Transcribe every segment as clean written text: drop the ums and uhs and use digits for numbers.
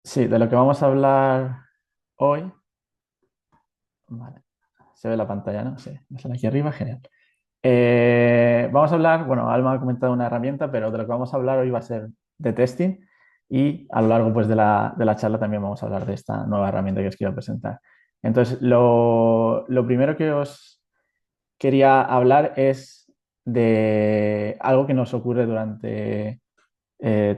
Sí, de lo que vamos a hablar hoy, vale, se ve la pantalla, ¿no? Sí, me sale aquí arriba, genial. Vamos a hablar, bueno, Alma ha comentado una herramienta, pero de lo que vamos a hablar hoy va a ser de testing y a lo largo pues, de la charla también vamos a hablar de esta nueva herramienta que os quiero presentar. Entonces, lo primero que os quería hablar es de algo que nos ocurre durante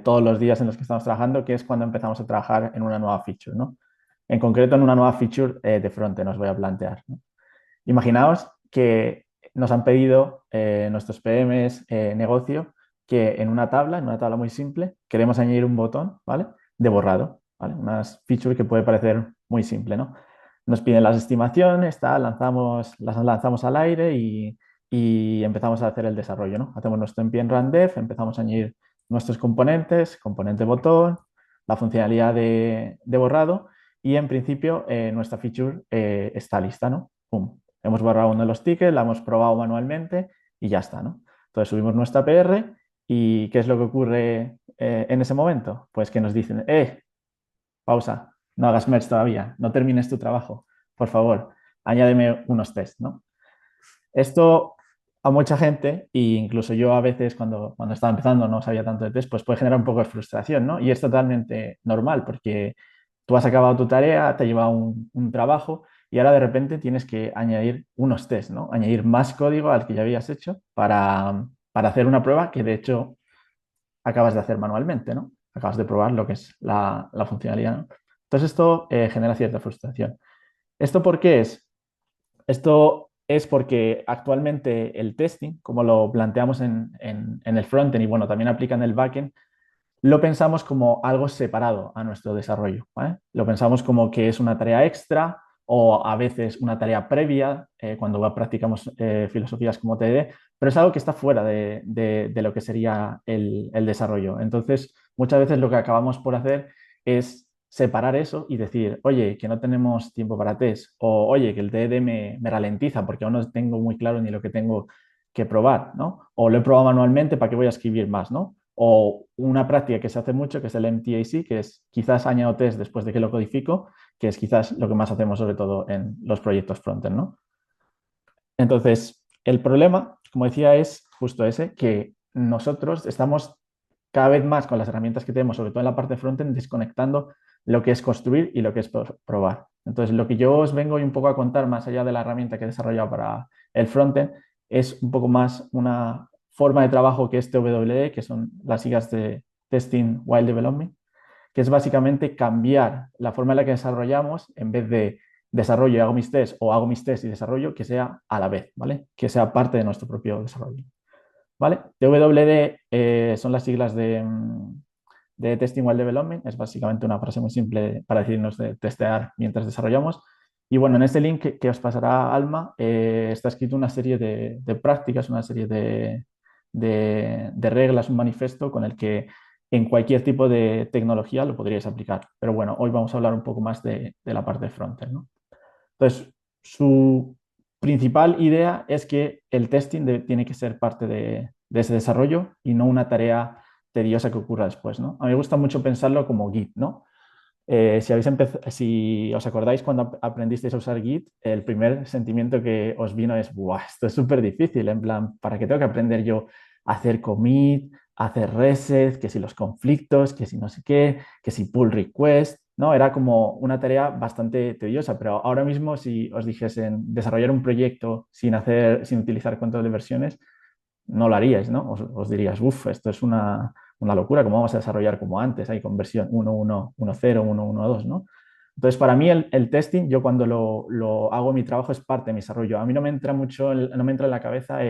todos los días en los que estamos trabajando, que es cuando empezamos a trabajar en una nueva feature, ¿no? En concreto, en una nueva feature de frontend os voy a plantear, ¿no? Imaginaos que nos han pedido nuestros PMs negocio que en una tabla muy simple, queremos añadir un botón, ¿vale? De borrado, ¿vale? Una feature que puede parecer muy simple, ¿no? Nos piden las estimaciones, tal, las lanzamos al aire y empezamos a hacer el desarrollo, ¿no? Hacemos nuestro npm run dev, empezamos a añadir nuestros componentes, componente botón, la funcionalidad de borrado y en principio nuestra feature está lista, ¿no? Pum. Hemos borrado uno de los tickets, la hemos probado manualmente y ya está, ¿no? Entonces subimos nuestra PR y ¿qué es lo que ocurre en ese momento? Pues que nos dicen, pausa, no hagas merge todavía, no termines tu trabajo, por favor, añádeme unos tests, ¿no? Esto a mucha gente, e incluso yo a veces cuando estaba empezando no sabía tanto de test, pues puede generar un poco de frustración, ¿no? Y es totalmente normal porque tú has acabado tu tarea, te ha llevado un trabajo y ahora de repente tienes que añadir unos test, ¿no? Añadir más código al que ya habías hecho para hacer una prueba que de hecho acabas de hacer manualmente, ¿no? Acabas de probar lo que es la funcionalidad, ¿no? Entonces esto genera cierta frustración. ¿Esto por qué es? Esto es porque actualmente el testing, como lo planteamos en el frontend y bueno, también aplica en el backend, lo pensamos como algo separado a nuestro desarrollo, ¿vale? Lo pensamos como que es una tarea extra o a veces una tarea previa cuando practicamos filosofías como TD, pero es algo que está fuera de lo que sería el desarrollo. Entonces, muchas veces lo que acabamos por hacer es separar eso y decir, oye, que no tenemos tiempo para test, o oye, que el TD me ralentiza porque aún no tengo muy claro ni lo que tengo que probar, ¿no? O lo he probado manualmente, ¿para qué voy a escribir más, ¿no? O una práctica que se hace mucho, que es el MTAC, que es quizás añado test después de que lo codifico, que es quizás lo que más hacemos sobre todo en los proyectos frontend, ¿no? Entonces, el problema, como decía, es justo ese, que nosotros estamos cada vez más con las herramientas que tenemos, sobre todo en la parte frontend, desconectando lo que es construir y lo que es probar. Entonces, lo que yo os vengo hoy un poco a contar, más allá de la herramienta que he desarrollado para el frontend, es un poco más una forma de trabajo que es TWD, que son las siglas de Testing While Developing, que es básicamente cambiar la forma en la que desarrollamos en vez de desarrollo y hago mis tests o hago mis tests y desarrollo, que sea a la vez, ¿vale? Que sea parte de nuestro propio desarrollo, ¿vale? TWD son las siglas de Testing While Development, es básicamente una frase muy simple para decirnos de testear mientras desarrollamos. Y bueno, en este link que os pasará Alma está escrito una serie de prácticas, una serie de reglas, un manifiesto con el que en cualquier tipo de tecnología lo podríais aplicar. Pero bueno, hoy vamos a hablar un poco más de la parte frontend, ¿no? Entonces, su principal idea es que el testing tiene que ser parte de ese desarrollo y no una tarea tediosa que ocurra después, ¿no? A mí me gusta mucho pensarlo como Git, ¿no? Si os acordáis cuando aprendisteis a usar Git, el primer sentimiento que os vino es, ¡buah! Esto es súper difícil, en plan, ¿para qué tengo que aprender yo a hacer commit, a hacer reset, que si los conflictos, que si no sé qué, que si pull request, ¿no? Era como una tarea bastante tediosa, pero ahora mismo si os dijesen desarrollar un proyecto sin utilizar control de versiones, no lo haríais, ¿no? Os dirías, uff, esto es una locura, ¿cómo vamos a desarrollar como antes, ahí con versión 1.1, 1.0, 1.1.2, ¿no? Entonces, para mí el testing, yo cuando lo hago en mi trabajo es parte de mi desarrollo. A mí no me entra mucho, no me entra en la cabeza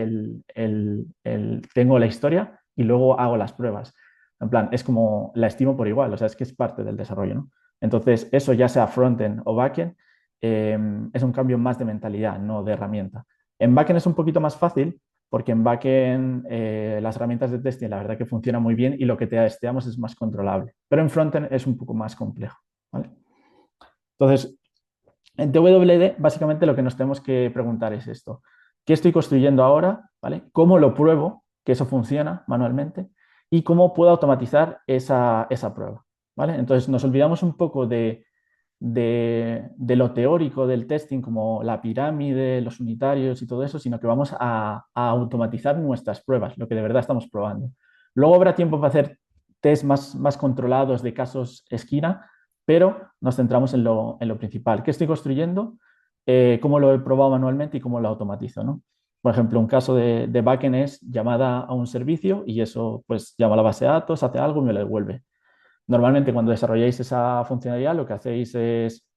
tengo la historia y luego hago las pruebas. En plan, es como la estimo por igual, o sea, es que es parte del desarrollo, ¿no? Entonces, eso ya sea frontend o backend, es un cambio más de mentalidad, no de herramienta. En backend es un poquito más fácil porque en backend las herramientas de testing la verdad que funcionan muy bien y lo que te testeamos es más controlable. Pero en frontend es un poco más complejo, ¿vale? Entonces, en TWD básicamente lo que nos tenemos que preguntar es esto. ¿Qué estoy construyendo ahora? ¿Vale? ¿Cómo lo pruebo que eso funciona manualmente? ¿Y cómo puedo automatizar esa prueba? ¿vale? Entonces nos olvidamos un poco de lo teórico del testing, como la pirámide, los unitarios y todo eso, sino que vamos a automatizar nuestras pruebas, lo que de verdad estamos probando. Luego habrá tiempo para hacer test más controlados de casos esquina, pero nos centramos en lo principal. ¿Qué estoy construyendo? ¿Cómo lo he probado manualmente y cómo lo automatizo, ¿no? Por ejemplo, un caso de backend es llamada a un servicio y eso pues llama a la base de datos, hace algo y me lo devuelve. Normalmente cuando desarrolláis esa funcionalidad lo que hacéis es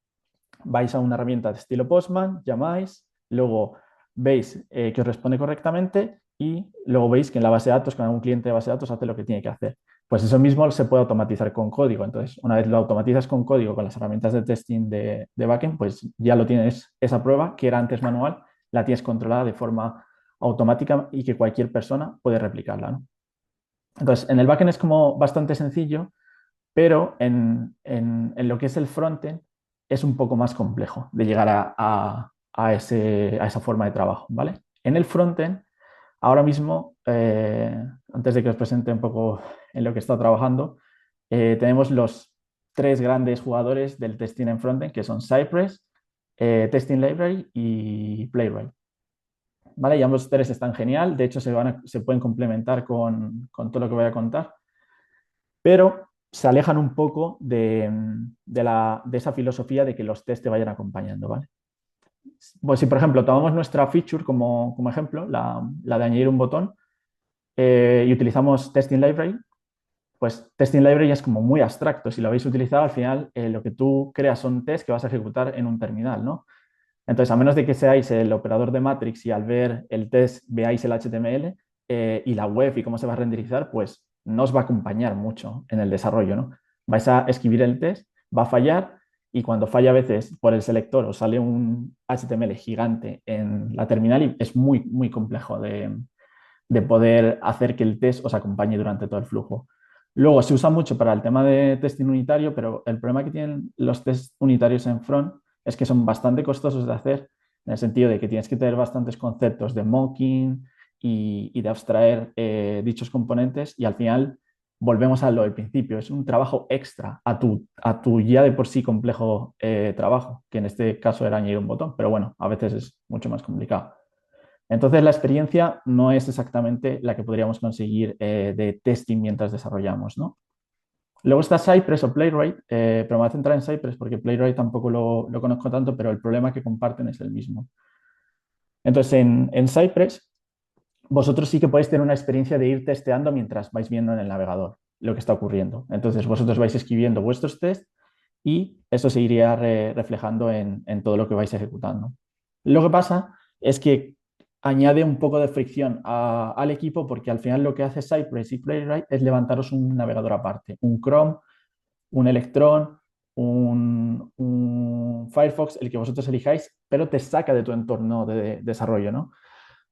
vais a una herramienta de estilo Postman, llamáis, luego veis que os responde correctamente y luego veis que en la base de datos, cada un cliente de base de datos hace lo que tiene que hacer. Pues eso mismo se puede automatizar con código. Entonces, una vez lo automatizas con código, con las herramientas de testing de backend, pues ya lo tienes, esa prueba que era antes manual, la tienes controlada de forma automática y que cualquier persona puede replicarla, ¿no? Entonces, en el backend es como bastante sencillo, pero en lo que es el frontend es un poco más complejo de llegar a esa forma de trabajo, ¿vale? En el frontend, ahora mismo, antes de que os presente un poco en lo que he estado trabajando, tenemos los tres grandes jugadores del testing en frontend, que son Cypress, Testing Library y Playwright. ¿Vale? Y ambos tres están genial, de hecho se pueden complementar con todo lo que voy a contar, pero se alejan un poco de esa filosofía de que los test te vayan acompañando, ¿vale? Pues si, por ejemplo, tomamos nuestra feature como ejemplo, la de añadir un botón, y utilizamos Testing Library, pues Testing Library es como muy abstracto. Si lo habéis utilizado, al final lo que tú creas son tests que vas a ejecutar en un terminal, ¿no? Entonces, a menos de que seáis el operador de Matrix y al ver el test veáis el HTML y la web y cómo se va a renderizar, pues no os va a acompañar mucho en el desarrollo, ¿no? Vais a escribir el test, va a fallar y cuando falla a veces por el selector os sale un HTML gigante en la terminal y es muy complejo de poder hacer que el test os acompañe durante todo el flujo. Luego se usa mucho para el tema de testing unitario, pero el problema que tienen los test unitarios en front es que son bastante costosos de hacer, en el sentido de que tienes que tener bastantes conceptos de mocking y de abstraer dichos componentes y al final volvemos a lo del principio, es un trabajo extra a tu ya de por sí complejo trabajo, que en este caso era añadir un botón, pero bueno, a veces es mucho más complicado. Entonces, la experiencia no es exactamente la que podríamos conseguir de testing mientras desarrollamos, ¿no? Luego está Cypress o Playwright, pero me voy a centrar en Cypress porque Playwright tampoco lo conozco tanto, pero el problema que comparten es el mismo. Entonces, en Cypress, vosotros sí que podéis tener una experiencia de ir testeando mientras vais viendo en el navegador lo que está ocurriendo. Entonces, vosotros vais escribiendo vuestros tests y eso se iría reflejando en todo lo que vais ejecutando. Lo que pasa es que añade un poco de fricción al equipo porque al final lo que hace Cypress y Playwright es levantaros un navegador aparte, un Chrome, un Electron, un Firefox, el que vosotros elijáis, pero te saca de tu entorno de desarrollo, ¿no?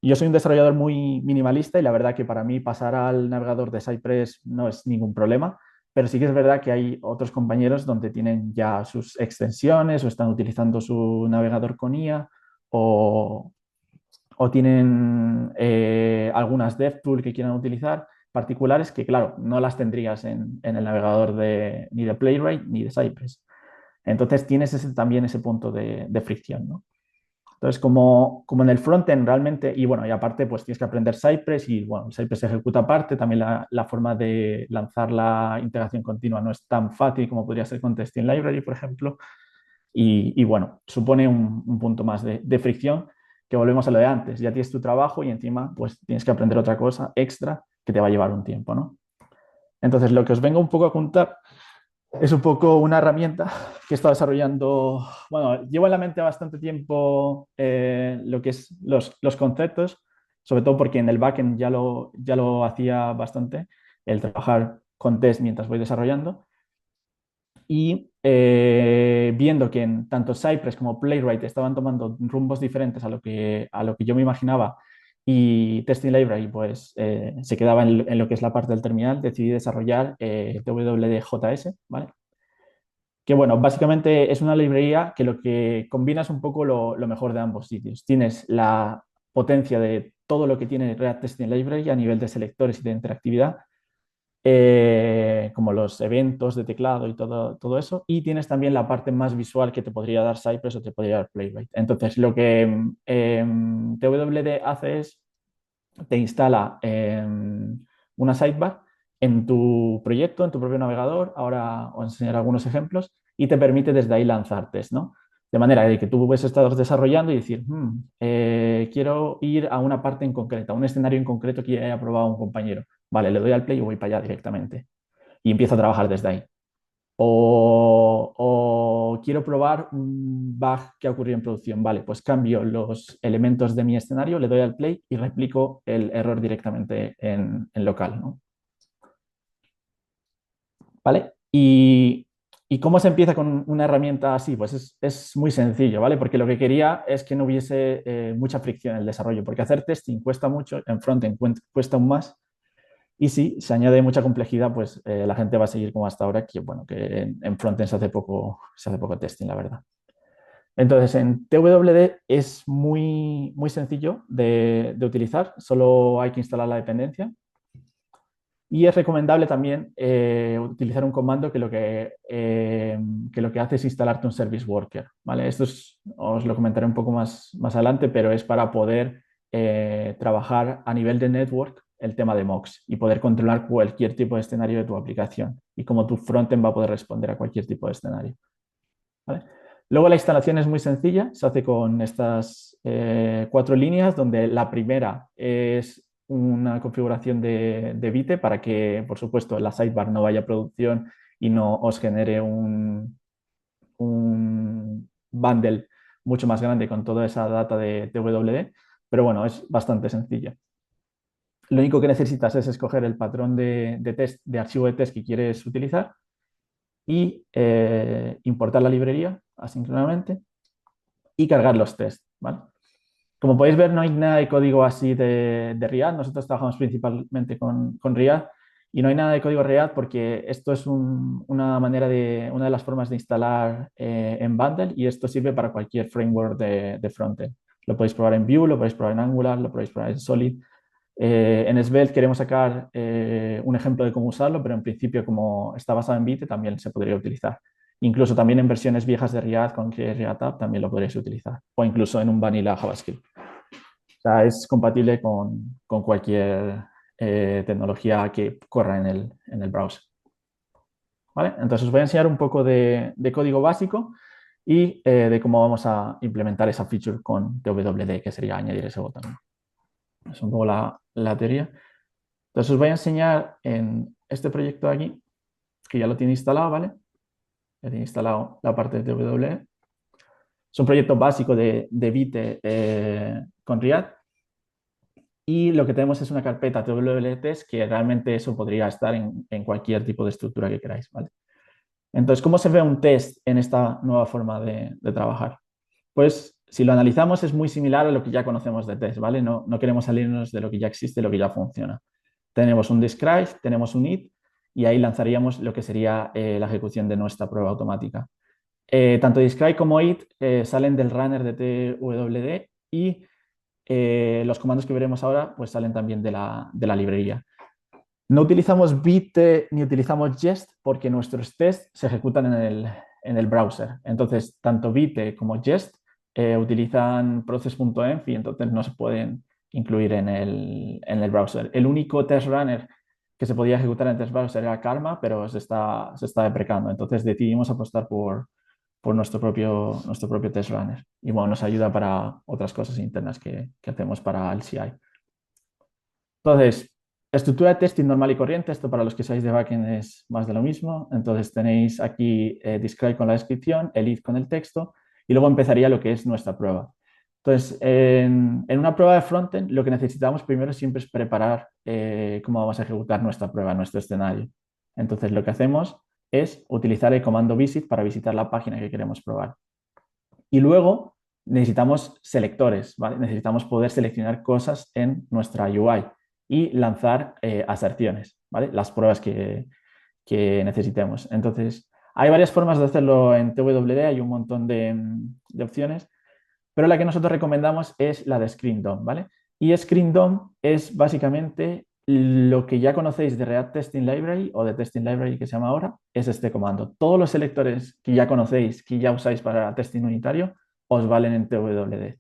Yo soy un desarrollador muy minimalista y la verdad que para mí pasar al navegador de Cypress no es ningún problema, pero sí que es verdad que hay otros compañeros donde tienen ya sus extensiones o están utilizando su navegador con IA o, o tienen algunas DevTools que quieran utilizar particulares que, claro, no las tendrías en el navegador ni de Playwright ni de Cypress. Entonces tienes también ese punto de fricción, ¿no? Entonces, como en el frontend realmente, y bueno, y aparte, pues tienes que aprender Cypress y bueno, Cypress se ejecuta aparte, también la forma de lanzar la integración continua no es tan fácil como podría ser con Testing Library, por ejemplo, y bueno, supone un punto más de fricción que volvemos a lo de antes. Ya tienes tu trabajo y encima, pues tienes que aprender otra cosa extra que te va a llevar un tiempo, ¿no? Entonces, lo que os vengo un poco a contar es un poco una herramienta que he estado desarrollando. Bueno, llevo en la mente bastante tiempo lo que es los conceptos, sobre todo porque en el backend ya lo hacía bastante, el trabajar con test mientras voy desarrollando. Y viendo que en tanto Cypress como Playwright estaban tomando rumbos diferentes a lo que yo me imaginaba y Testing Library pues se quedaba en lo que es la parte del terminal, decidí desarrollar WWDJS, ¿vale? Que bueno, básicamente es una librería que lo que combina es un poco lo mejor de ambos sitios. Tienes la potencia de todo lo que tiene React Testing Library a nivel de selectores y de interactividad, como los eventos de teclado y todo eso. Y tienes también la parte más visual que te podría dar Cypress o te podría dar Playwright. Entonces, lo que TWD hace es, te instala una sidebar en tu proyecto, en tu propio navegador. Ahora os enseñaré algunos ejemplos y te permite desde ahí lanzar test, ¿no? De manera que tú puedes estar desarrollando y decir, quiero ir a una parte en concreta, a un escenario en concreto que haya probado un compañero. Vale, le doy al play y voy para allá directamente. Y empiezo a trabajar desde ahí. O quiero probar un bug que ha ocurrido en producción. Vale, pues cambio los elementos de mi escenario, le doy al play y replico el error directamente en local, ¿no? ¿Vale? ¿Y cómo se empieza con una herramienta así? Pues es muy sencillo, ¿vale? Porque lo que quería es que no hubiese mucha fricción en el desarrollo, porque hacer testing cuesta mucho, en frontend cuesta aún más. Y si se añade mucha complejidad, pues la gente va a seguir como hasta ahora, que bueno, que en frontend se hace poco testing, la verdad. Entonces, en TWD es muy sencillo de utilizar, solo hay que instalar la dependencia. Y es recomendable también utilizar un comando que lo que hace es instalarte un service worker, ¿vale? Os lo comentaré un poco más adelante, pero es para poder trabajar a nivel de network el tema de mocks y poder controlar cualquier tipo de escenario de tu aplicación y cómo tu frontend va a poder responder a cualquier tipo de escenario, ¿vale? Luego la instalación es muy sencilla, se hace con estas 4 líneas, donde la primera es una configuración de Vite para que, por supuesto, la sidebar no vaya a producción y no os genere un bundle mucho más grande con toda esa data de TWD, pero bueno, es bastante sencilla. Lo único que necesitas es escoger el patrón de test, de archivo de test que quieres utilizar y importar la librería asíncronamente y cargar los tests, ¿vale? Como podéis ver, no hay nada de código así de React. Nosotros trabajamos principalmente con React y no hay nada de código React porque esto es una de las formas de instalar en Bundle y esto sirve para cualquier framework de frontend. Lo podéis probar en Vue, lo podéis probar en Angular, lo podéis probar en Solid. En Svelte queremos sacar un ejemplo de cómo usarlo, pero en principio, como está basado en Vite, también se podría utilizar. Incluso también en versiones viejas de React con React App también lo podréis utilizar. O incluso en un vanilla JavaScript. O sea, es compatible con cualquier tecnología que corra en el browser. ¿Vale? Entonces os voy a enseñar un poco de código básico y de cómo vamos a implementar esa feature con TWD, que sería añadir ese botón. Es un poco la teoría. Entonces os voy a enseñar en este proyecto de aquí, que ya lo tiene instalado, ¿vale? Ya tiene instalado la parte de TWD. Es un proyecto básico de Vite con React. Y lo que tenemos es una carpeta TWT que realmente eso podría estar en cualquier tipo de estructura que queráis, ¿vale? Entonces, ¿cómo se ve un test en esta nueva forma de trabajar? Pues si lo analizamos es muy similar a lo que ya conocemos de test, ¿vale? No queremos salirnos de lo que ya existe, lo que ya funciona. Tenemos un describe, tenemos un it y ahí lanzaríamos lo que sería la ejecución de nuestra prueba automática. Tanto describe como it salen del runner de TWD y los comandos que veremos ahora pues salen también de la librería. No utilizamos Bit ni utilizamos Jest porque nuestros tests se ejecutan en el browser. Entonces, tanto Bit como Jest utilizan process.env y entonces no se pueden incluir en el browser. El único test runner que se podía ejecutar en test browser era Karma, pero se está deprecando. Entonces decidimos apostar por nuestro propio test runner. Y bueno, nos ayuda para otras cosas internas que hacemos para el CI. Entonces, estructura de testing normal y corriente, esto para los que seáis de backend es más de lo mismo. Entonces tenéis aquí describe con la descripción, el if con el texto y luego empezaría lo que es nuestra prueba. Entonces, en una prueba de frontend, lo que necesitamos primero siempre es preparar cómo vamos a ejecutar nuestra prueba, nuestro escenario. Entonces, lo que hacemos es utilizar el comando visit para visitar la página que queremos probar. Y luego necesitamos selectores, ¿vale? Necesitamos poder seleccionar cosas en nuestra UI y lanzar aserciones, ¿vale? Las pruebas que necesitemos. Entonces, hay varias formas de hacerlo en TWD, hay un montón de opciones, pero la que nosotros recomendamos es la de Screen DOM, ¿vale? Y Screen DOM es básicamente lo que ya conocéis de React Testing Library o de Testing Library que se llama ahora es este comando. Todos los selectores que ya conocéis, que ya usáis para testing unitario, os valen en TWD.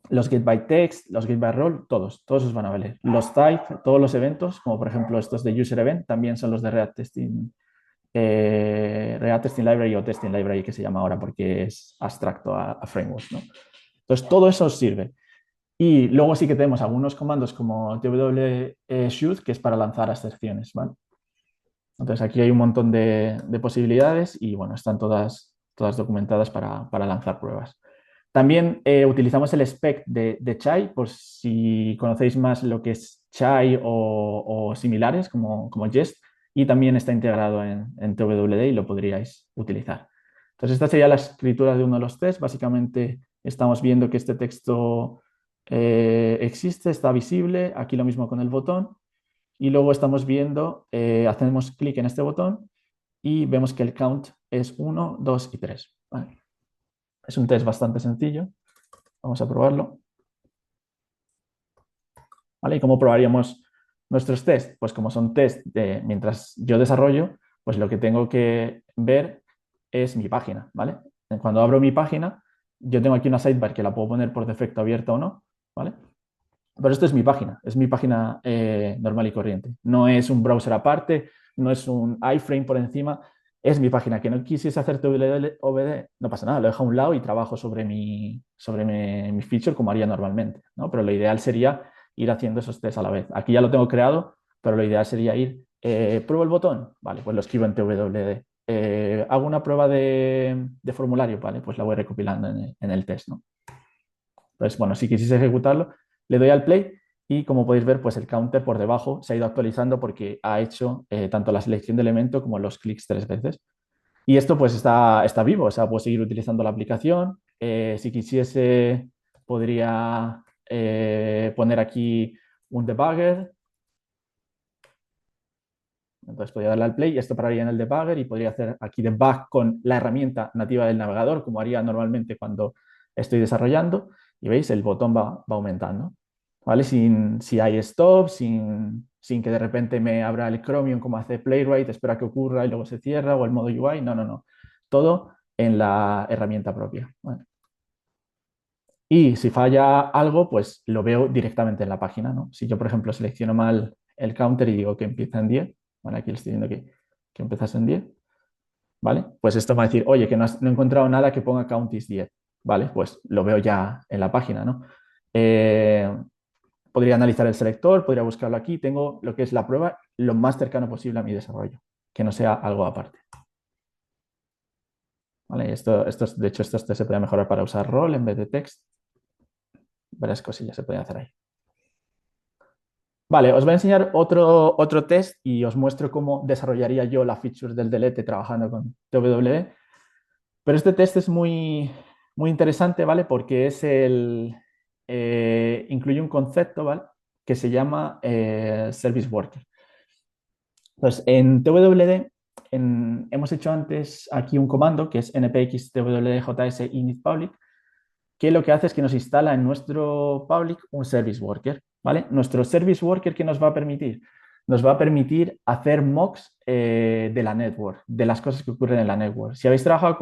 Los getByText, los getByRole, todos os van a valer. Los type, todos los eventos, como por ejemplo estos de user event, también son los de React Testing Library o Testing Library que se llama ahora porque es abstracto a frameworks, ¿no? Entonces todo eso os sirve. Y luego sí que tenemos algunos comandos como shoot, que es para lanzar excepciones, ¿vale? Entonces aquí hay un montón de posibilidades y bueno, están todas documentadas para lanzar pruebas. También utilizamos el spec de Chai, por si conocéis más lo que es Chai o similares como Jest, y también está integrado en TWD y lo podríais utilizar. Entonces esta sería la escritura de uno de los tests. Básicamente estamos viendo que este texto existe, está visible. Aquí lo mismo con el botón. Y luego estamos viendo, hacemos clic en este botón y vemos que el count es 1, 2 y 3. ¿Vale? Es un test bastante sencillo. Vamos a probarlo. ¿Vale? ¿Y cómo probaríamos nuestros tests? Pues como son test de mientras yo desarrollo, pues lo que tengo que ver es mi página. ¿Vale? Cuando abro mi página, yo tengo aquí una sidebar que la puedo poner por defecto abierta o no. ¿Vale? Pero esto es mi página normal y corriente. No es un browser aparte, no es un iframe por encima, es mi página. Que no quisiese hacer TWD, no pasa nada, lo dejo a un lado y trabajo sobre mi feature como haría normalmente, ¿no? Pero lo ideal sería ir haciendo esos tests a la vez. Aquí ya lo tengo creado, pero lo ideal sería ir, pruebo el botón, vale, pues lo escribo en TWD. Hago una prueba de formulario, vale, pues la voy recopilando en el test, ¿no? Entonces, bueno, si quisiese ejecutarlo, le doy al play y como podéis ver, pues el counter por debajo se ha ido actualizando porque ha hecho tanto la selección de elemento como los clics 3 veces. Y esto pues está vivo, o sea, puedo seguir utilizando la aplicación. Si quisiese, podría poner aquí un debugger. Entonces podría darle al play y esto pararía en el debugger y podría hacer aquí debug con la herramienta nativa del navegador, como haría normalmente cuando estoy desarrollando. Y veis, el botón va aumentando. ¿Vale? Si hay stop, sin que de repente me abra el Chromium como hace Playwright, espera que ocurra y luego se cierra, o el modo UI. No, no, no. Todo en la herramienta propia. ¿Vale? Y si falla algo, pues lo veo directamente en la página, ¿no? Si yo, por ejemplo, selecciono mal el counter y digo que empieza en 10, ¿vale? Aquí le estoy diciendo que empiezas en 10, ¿vale? Pues esto me va a decir, oye, que no he encontrado nada que ponga count is 10, ¿vale? Pues lo veo ya en la página, ¿no? Podría analizar el selector, podría buscarlo aquí, tengo lo que es la prueba lo más cercano posible a mi desarrollo, que no sea algo aparte. ¿Vale? De hecho, esto se puede mejorar para usar role en vez de text. Varias cosillas se pueden hacer ahí. Vale, os voy a enseñar otro test y os muestro cómo desarrollaría yo la feature del delete trabajando con TWD. Pero este test es muy interesante, ¿vale? Porque incluye un concepto, ¿vale? Que se llama Service Worker. Entonces, en TWD hemos hecho antes aquí un comando que es npx twdjs init public, que lo que hace es que nos instala en nuestro public un service worker, ¿vale? Nuestro service worker, ¿qué nos va a permitir? Nos va a permitir hacer mocks de la network, de las cosas que ocurren en la network. Si habéis trabajado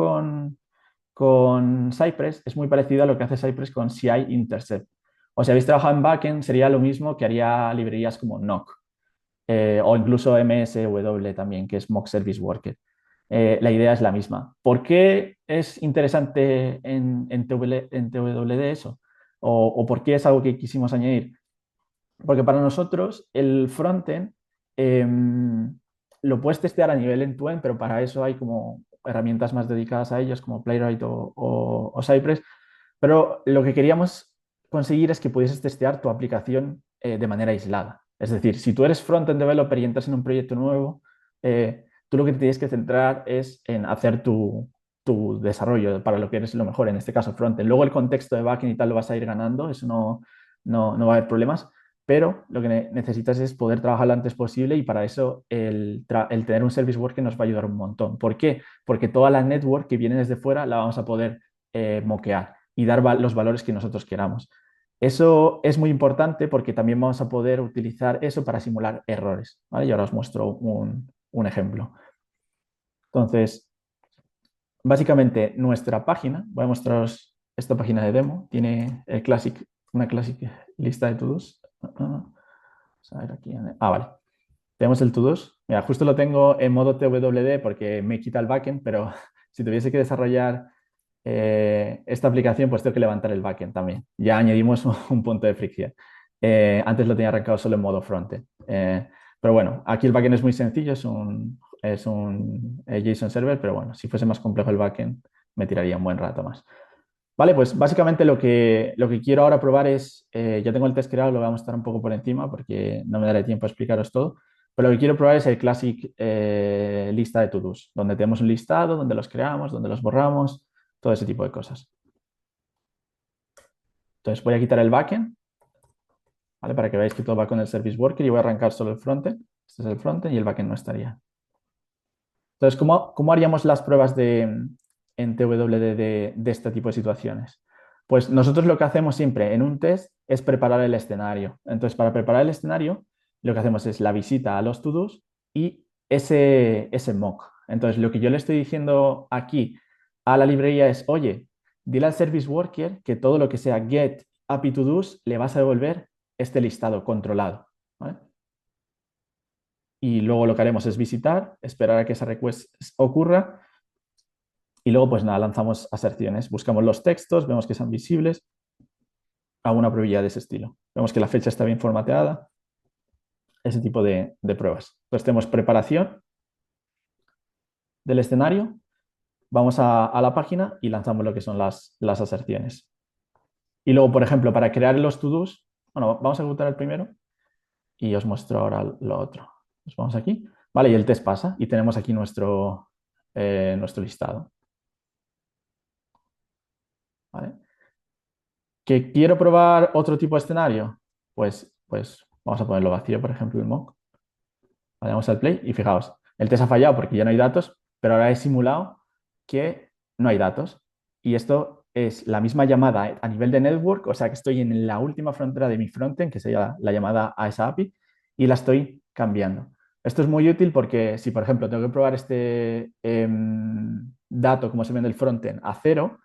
con Cypress, es muy parecido a lo que hace Cypress con CI Intercept. O si habéis trabajado en backend, sería lo mismo que haría librerías como Nock. O incluso MSW también, que es Mock Service Worker. La idea es la misma. ¿Por qué es interesante en TWD eso? ¿O por qué es algo que quisimos añadir? Porque para nosotros el frontend lo puedes testear a nivel end-to-end, pero para eso hay como herramientas más dedicadas a ellos, como Playwright o Cypress. Pero lo que queríamos conseguir es que pudieses testear tu aplicación de manera aislada. Es decir, si tú eres front-end developer y entras en un proyecto nuevo, tú lo que te tienes que centrar es en hacer tu desarrollo para lo que eres lo mejor, en este caso front-end. Luego el contexto de backend y tal lo vas a ir ganando, eso no va a haber problemas, pero lo que necesitas es poder trabajar lo antes posible y para eso el tener un service worker nos va a ayudar un montón. ¿Por qué? Porque toda la network que viene desde fuera la vamos a poder moquear y dar los valores que nosotros queramos. Eso es muy importante porque también vamos a poder utilizar eso para simular errores, ¿vale? Y ahora os muestro un ejemplo. Entonces, básicamente nuestra página, voy a mostraros esta página de demo, tiene una classic lista de to-dos. Vamos a ver aquí. Vale. Tenemos el to-dos. Mira, justo lo tengo en modo TWD porque me quita el backend, pero si tuviese que desarrollar esta aplicación, pues tengo que levantar el backend también. Ya añadimos un punto de fricción. Antes lo tenía arrancado solo en modo frontend. Pero bueno, aquí el backend es muy sencillo, es un JSON server, pero bueno, si fuese más complejo el backend, me tiraría un buen rato más. Vale, pues básicamente lo que quiero ahora probar es, ya tengo el test creado, lo voy a mostrar un poco por encima porque no me daré tiempo a explicaros todo, pero lo que quiero probar es el classic lista de to-dos, donde tenemos un listado, donde los creamos, donde los borramos, todo ese tipo de cosas. Entonces voy a quitar el backend, ¿vale? Para que veáis que todo va con el service worker y voy a arrancar solo el frontend. Este es el frontend y el backend no estaría. Entonces, ¿cómo haríamos las pruebas en TWD de este tipo de situaciones? Pues nosotros lo que hacemos siempre en un test es preparar el escenario. Entonces, para preparar el escenario, lo que hacemos es la visita a los to-dos y ese mock. Entonces, lo que yo le estoy diciendo aquí a la librería es, oye, dile al service worker que todo lo que sea get API to-dos le vas a devolver este listado controlado, ¿vale? Y luego lo que haremos es visitar, esperar a que esa request ocurra y luego pues nada, lanzamos aserciones, buscamos los textos, vemos que son visibles, hago una probabilidad de ese estilo. Vemos que la fecha está bien formateada, ese tipo de pruebas. Entonces tenemos preparación del escenario, vamos a la página y lanzamos lo que son las aserciones. Y luego, por ejemplo, para crear los to-dos, bueno, vamos a ejecutar el primero y os muestro ahora lo otro. Nos vamos aquí, vale, y el test pasa y tenemos aquí nuestro listado. ¿Vale? ¿Que quiero probar otro tipo de escenario? Pues vamos a ponerlo vacío, por ejemplo, el mock. Vamos al play y fijaos, el test ha fallado porque ya no hay datos, pero ahora he simulado que no hay datos. Y esto es la misma llamada a nivel de network, o sea que estoy en la última frontera de mi frontend, que sería la llamada a esa API, y la estoy cambiando. Esto es muy útil porque si, por ejemplo, tengo que probar este dato, como se ve en el frontend, a cero,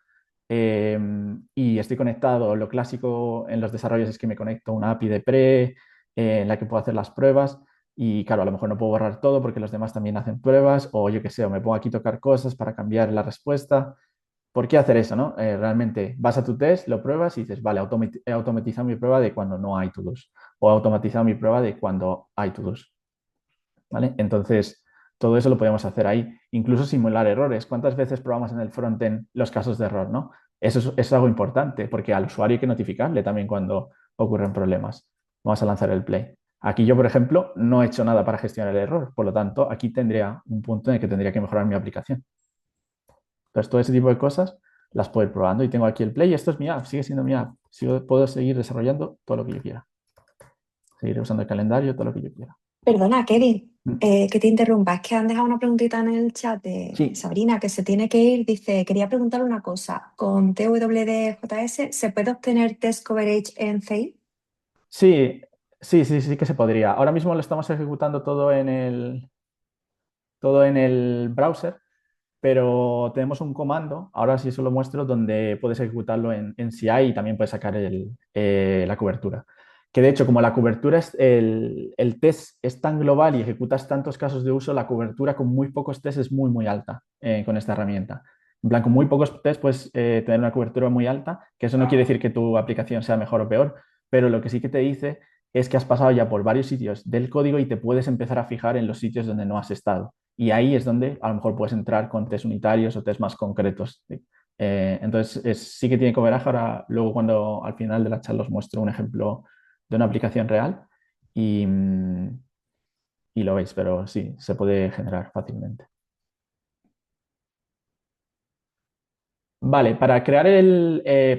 y estoy conectado, lo clásico en los desarrollos es que me conecto a una API de pre, en la que puedo hacer las pruebas y claro, a lo mejor no puedo borrar todo porque los demás también hacen pruebas o yo qué sé, o me pongo aquí a tocar cosas para cambiar la respuesta. ¿Por qué hacer eso, no? Realmente vas a tu test, lo pruebas y dices, vale, he automatizado mi prueba de cuando no hay to-dos o he automatizado mi prueba de cuando hay to-dos, ¿vale? Entonces, todo eso lo podemos hacer ahí. Incluso simular errores. ¿Cuántas veces probamos en el frontend los casos de error, no? Eso es algo importante porque al usuario hay que notificarle también cuando ocurren problemas. Vamos a lanzar el play. Aquí yo, por ejemplo, no he hecho nada para gestionar el error. Por lo tanto, aquí tendría un punto en el que tendría que mejorar mi aplicación. Entonces, todo ese tipo de cosas las puedo ir probando. Y tengo aquí el play. Esto es mi app, sigue siendo mi app. Puedo seguir desarrollando todo lo que yo quiera. Seguir usando el calendario, todo lo que yo quiera. Perdona, Kevin, Mm. que te interrumpa. Es que han dejado una preguntita en el chat de Sí, Sabrina, que se tiene que ir. Dice, quería preguntar una cosa. ¿Con TWDJS se puede obtener test coverage en CI? sí, sí que se podría. Ahora mismo lo estamos ejecutando todo en el browser, pero tenemos un comando, ahora sí se lo muestro, donde puedes ejecutarlo en CI y también puedes sacar la cobertura. Que de hecho, como la cobertura el test es tan global y ejecutas tantos casos de uso, la cobertura con muy pocos tests es muy, muy alta con esta herramienta. En plan, con muy pocos tests puedes tener una cobertura muy alta, que eso no quiere decir que tu aplicación sea mejor o peor, pero lo que sí que te dice es que has pasado ya por varios sitios del código y te puedes empezar a fijar en los sitios donde no has estado. Y ahí es donde a lo mejor puedes entrar con test unitarios o test más concretos. ¿Sí? Entonces, sí que tiene coverage. Ahora, luego, cuando al final de la charla os muestro un ejemplo de una aplicación real y lo veis, pero sí, se puede generar fácilmente. Vale, por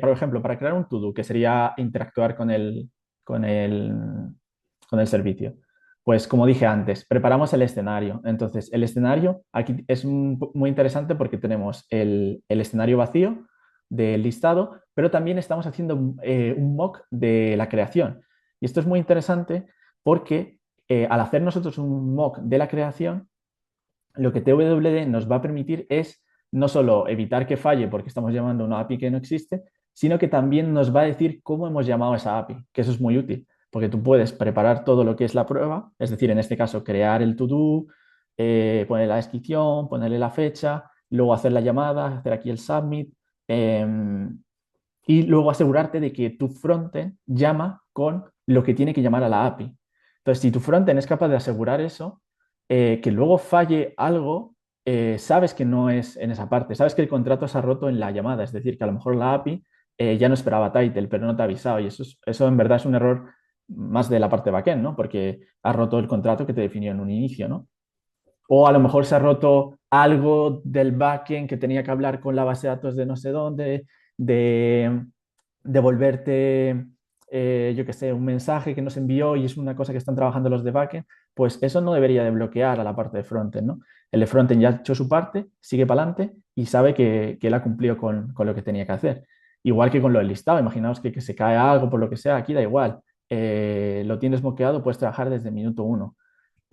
ejemplo, para crear un to-do, que sería interactuar con el, con el servicio. Pues como dije antes, preparamos el escenario. Entonces, el escenario aquí es muy interesante porque tenemos el escenario vacío, del listado, pero también estamos haciendo un mock de la creación. Y esto es muy interesante porque al hacer nosotros un mock de la creación, lo que TWD nos va a permitir es no solo evitar que falle porque estamos llamando a una API que no existe, sino que también nos va a decir cómo hemos llamado a esa API, que eso es muy útil, porque tú puedes preparar todo lo que es la prueba, es decir, en este caso, crear el to-do, poner la descripción, ponerle la fecha, luego hacer la llamada, hacer aquí el submit, y luego asegurarte de que tu frontend llama con lo que tiene que llamar a la API. Entonces, si tu frontend es capaz de asegurar eso, que luego falle algo, sabes que no es en esa parte, sabes que el contrato se ha roto en la llamada, es decir, que a lo mejor la API ya no esperaba title, pero no te ha avisado, y eso en verdad es un error más de la parte backend, ¿no? Porque has roto el contrato que te definió en un inicio, ¿no? O a lo mejor se ha roto algo del backend que tenía que hablar con la base de datos de no sé dónde, de devolverte, yo qué sé, un mensaje que nos envió y es una cosa que están trabajando los de backend, pues eso no debería de bloquear a la parte de frontend, ¿no? El de frontend ya ha hecho su parte, sigue para adelante y sabe que él ha cumplido con lo que tenía que hacer. Igual que con lo del listado, imaginaos que se cae algo por lo que sea, aquí da igual. Lo tienes moqueado, puedes trabajar desde el minuto uno.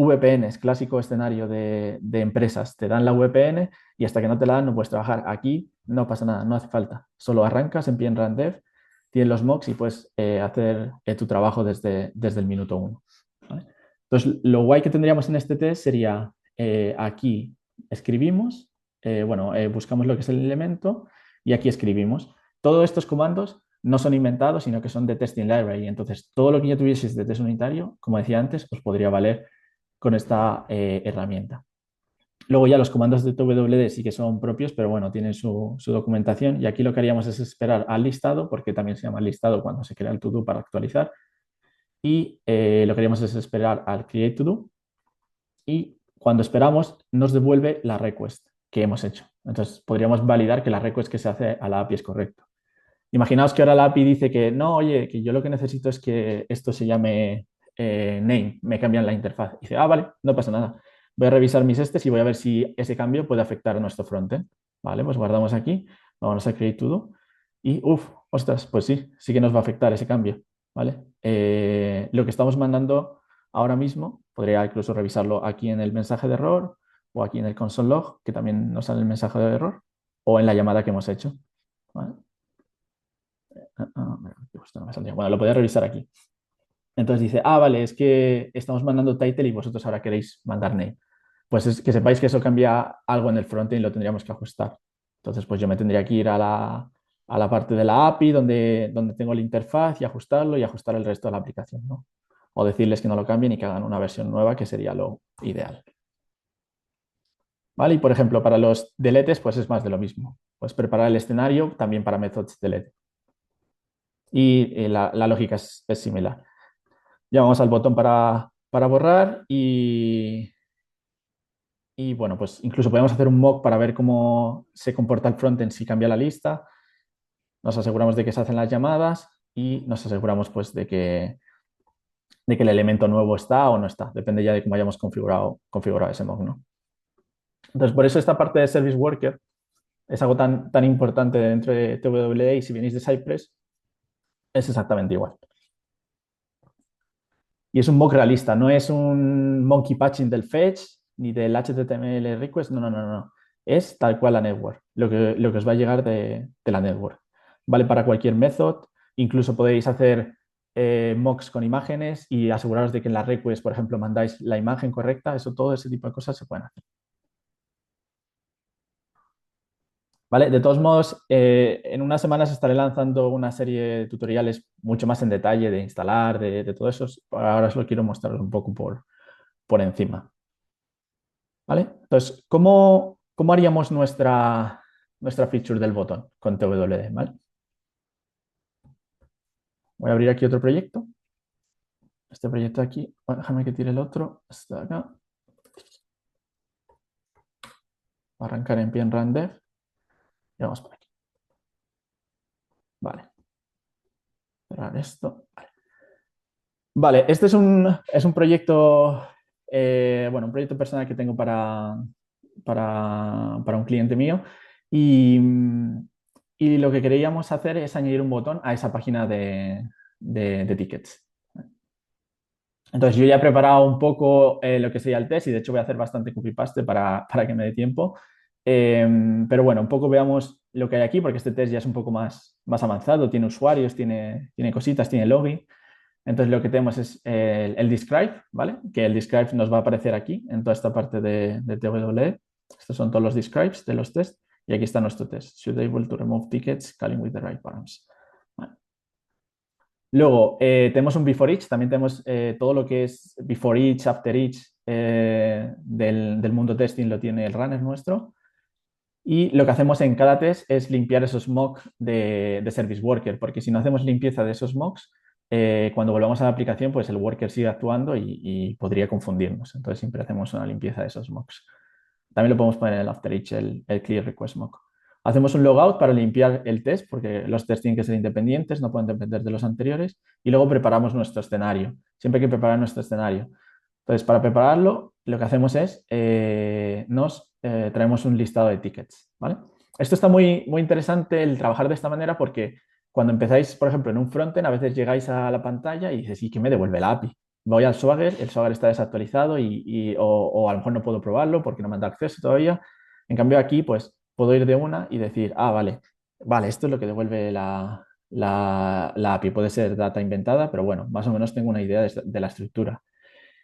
VPNs, clásico escenario de empresas. Te dan la VPN y hasta que no te la dan no puedes trabajar. Aquí no pasa nada, no hace falta. Solo arrancas en pie en Rundev, tienes los mocks y puedes hacer tu trabajo desde el minuto uno. ¿Vale? Entonces, lo guay que tendríamos en este test sería aquí escribimos, buscamos lo que es el elemento y aquí escribimos. Todos estos comandos no son inventados, sino que son de testing library. Entonces, todo lo que ya tuvieseis de test unitario, como decía antes, os podría valer con esta herramienta. Luego ya los comandos de TWD sí que son propios, pero bueno, tienen su documentación y aquí lo que haríamos es esperar al listado, porque también se llama listado cuando se crea el to-do para actualizar, y lo que haríamos es esperar al create to-do y cuando esperamos nos devuelve la request que hemos hecho. Entonces podríamos validar que la request que se hace a la API es correcta. Imaginaos que ahora la API dice que no, oye, que yo lo que necesito es que esto se llame name, me cambian la interfaz. Y dice, vale, no pasa nada. Voy a revisar mis estes y voy a ver si ese cambio puede afectar a nuestro frontend. Vale, pues guardamos aquí, vamos a create todo y, ostras, pues sí, sí que nos va a afectar ese cambio. Vale, lo que estamos mandando ahora mismo, podría incluso revisarlo aquí en el mensaje de error o aquí en el console log, que también nos sale el mensaje de error, o en la llamada que hemos hecho. ¿Vale? Bueno, lo podía revisar aquí. Entonces dice, vale, es que estamos mandando title y vosotros ahora queréis mandar name. Pues es que sepáis que eso cambia algo en el frontend y lo tendríamos que ajustar. Entonces, pues yo me tendría que ir a la parte de la API donde tengo la interfaz y ajustarlo y ajustar el resto de la aplicación, ¿no? O decirles que no lo cambien y que hagan una versión nueva, que sería lo ideal. ¿Vale? Y por ejemplo, para los deletes, pues es más de lo mismo. Pues preparar el escenario también para methods delete. Y la lógica es similar. Ya vamos al botón para borrar y bueno, pues incluso podemos hacer un mock para ver cómo se comporta el frontend si cambia la lista. Nos aseguramos de que se hacen las llamadas y nos aseguramos pues de que el elemento nuevo está o no está. Depende ya de cómo hayamos configurado ese mock, ¿no? Entonces, por eso esta parte de Service Worker es algo tan importante dentro de TWD y si venís de Cypress es exactamente igual. Y es un mock realista, no es un monkey patching del fetch ni del HTML request, no, no, no, no. Es tal cual la network, lo que os va a llegar de la network. Vale para cualquier method, incluso podéis hacer mocks con imágenes y aseguraros de que en la request, por ejemplo, mandáis la imagen correcta, todo ese tipo de cosas se pueden hacer. ¿Vale? De todos modos, en unas semanas estaré lanzando una serie de tutoriales mucho más en detalle de instalar, de todo eso. Ahora os lo quiero mostrar un poco por encima. ¿Vale? Entonces, ¿cómo haríamos nuestra feature del botón con TWD? ¿Vale? Voy a abrir aquí otro proyecto. Este proyecto aquí, bueno, déjame que tire el otro. Este de acá. Voy a arrancar en pie en rundev y vamos por aquí. Vale. Cerrar esto. Vale, este es un proyecto, un proyecto personal que tengo para un cliente mío y Y lo que queríamos hacer es añadir un botón a esa página de tickets. Entonces yo ya he preparado un poco lo que sería el test y de hecho voy a hacer bastante copy-paste para que me dé tiempo. Pero bueno, un poco veamos lo que hay aquí porque este test ya es un poco más avanzado, tiene usuarios, tiene cositas, tiene login. Entonces lo que tenemos es el describe, ¿vale? Que el describe nos va a aparecer aquí en toda esta parte de TWE. Estos son todos los describes de los tests y aquí está nuestro test. Should able to remove tickets calling with the right params. Vale. Luego tenemos un before each, también tenemos todo lo que es before each, after each del mundo testing lo tiene el runner nuestro. Y lo que hacemos en cada test es limpiar esos mocks de Service Worker, porque si no hacemos limpieza de esos mocks, cuando volvamos a la aplicación, pues el worker sigue actuando y podría confundirnos. Entonces siempre hacemos una limpieza de esos mocks. También lo podemos poner en el after each, el clear request mock. Hacemos un logout para limpiar el test, porque los tests tienen que ser independientes, no pueden depender de los anteriores. Y luego preparamos nuestro escenario. Siempre hay que preparar nuestro escenario. Entonces, para prepararlo, lo que hacemos es nos traemos un listado de tickets, ¿vale? Esto está muy interesante el trabajar de esta manera porque cuando empezáis, por ejemplo, en un frontend, a veces llegáis a la pantalla y dices, ¿y qué me devuelve la API? Voy al Swagger, el Swagger está desactualizado o a lo mejor no puedo probarlo porque no me da acceso todavía. En cambio, aquí, pues, puedo ir de una y decir, vale, esto es lo que devuelve la API. Puede ser data inventada, pero bueno, más o menos tengo una idea de la estructura.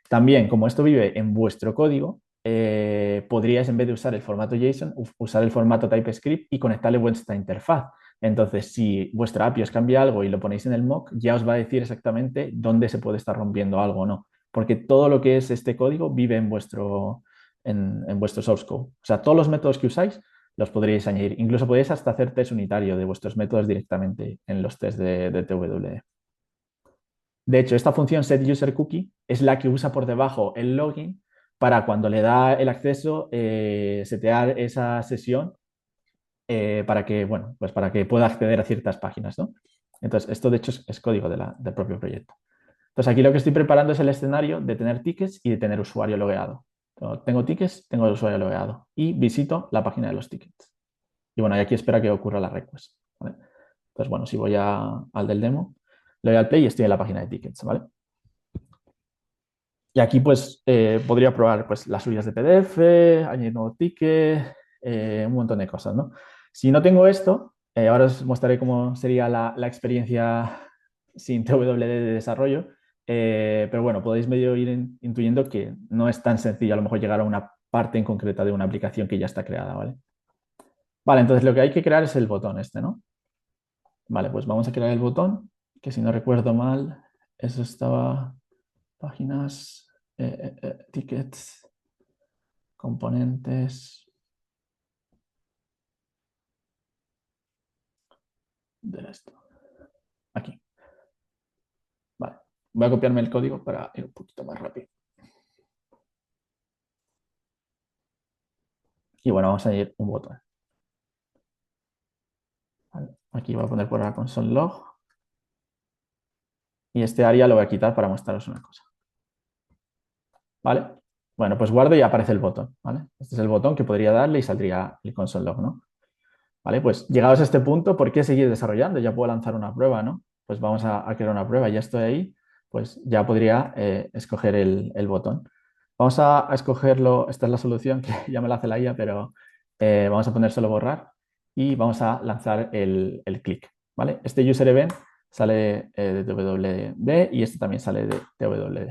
También, como esto vive en vuestro código, podríais, en vez de usar el formato JSON, usar el formato TypeScript y conectarle vuestra interfaz. Entonces, si vuestra API os cambia algo y lo ponéis en el mock, ya os va a decir exactamente dónde se puede estar rompiendo algo o no. Porque todo lo que es este código vive en vuestro source code. O sea, todos los métodos que usáis los podríais añadir. Incluso podéis hasta hacer test unitario de vuestros métodos directamente en los tests de TWE. De hecho, esta función setUserCookie es la que usa por debajo el login para cuando le da el acceso setear esa sesión para que, bueno, pues para que pueda acceder a ciertas páginas, ¿no? Entonces, esto de hecho es código del propio proyecto. Entonces, aquí lo que estoy preparando es el escenario de tener tickets y de tener usuario logueado. Entonces, tengo tickets, tengo el usuario logueado y visito la página de los tickets. Y bueno, y aquí espera que ocurra la request, ¿vale? Entonces, bueno, si voy al del demo, le doy al play y estoy en la página de tickets, ¿vale? Y aquí pues podría probar pues, las subidas de PDF, añadir nuevo ticket, un montón de cosas, ¿no? Si no tengo esto, ahora os mostraré cómo sería la experiencia sin TWD de desarrollo, pero bueno, podéis medio ir intuyendo que no es tan sencillo a lo mejor llegar a una parte en concreta de una aplicación que ya está creada, ¿vale? Vale, entonces lo que hay que crear es el botón este, ¿no? Vale, pues vamos a crear el botón, que si no recuerdo mal, eso estaba páginas, tickets, componentes de esto. Aquí. Vale. Voy a copiarme el código para ir un poquito más rápido. Y bueno, vamos a añadir un botón. Vale. Aquí voy a poner por la console log. Y este área lo voy a quitar para mostraros una cosa. ¿Vale? Bueno, pues guardo y aparece el botón. ¿Vale? Este es el botón que podría darle y saldría el console log, ¿no? ¿Vale? Pues llegados a este punto, ¿por qué seguir desarrollando? Ya puedo lanzar una prueba, ¿no? Pues vamos a crear una prueba. Ya estoy ahí, pues ya podría escoger el botón. Vamos a escogerlo, esta es la solución que ya me la hace la IA, pero vamos a poner solo borrar y vamos a lanzar el clic, ¿vale? Este user event sale de TWD y este también sale de TWD.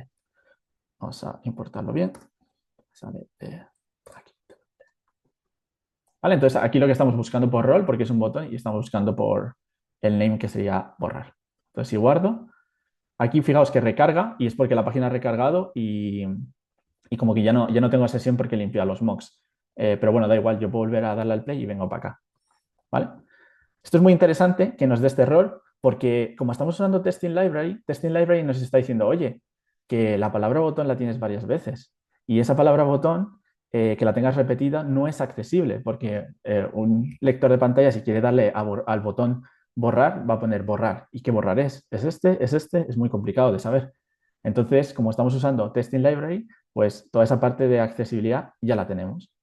Vamos a importarlo bien. Sale aquí. ¿Vale? Entonces aquí lo que estamos buscando por rol, porque es un botón, y estamos buscando por el name que sería borrar. Entonces si guardo, aquí fijaos que recarga y es porque la página ha recargado y como que ya no tengo sesión porque he limpiado los mocks. Pero bueno, da igual, yo puedo volver a darle al play y vengo para acá. ¿Vale? Esto es muy interesante que nos dé este error porque como estamos usando Testing Library nos está diciendo, oye, que la palabra botón la tienes varias veces y esa palabra botón, que la tengas repetida, no es accesible porque un lector de pantalla si quiere darle al botón borrar, va a poner borrar. ¿Y qué borrar es? ¿Es este? ¿Es este? Es muy complicado de saber. Entonces, como estamos usando Testing Library, pues toda esa parte de accesibilidad ya la tenemos.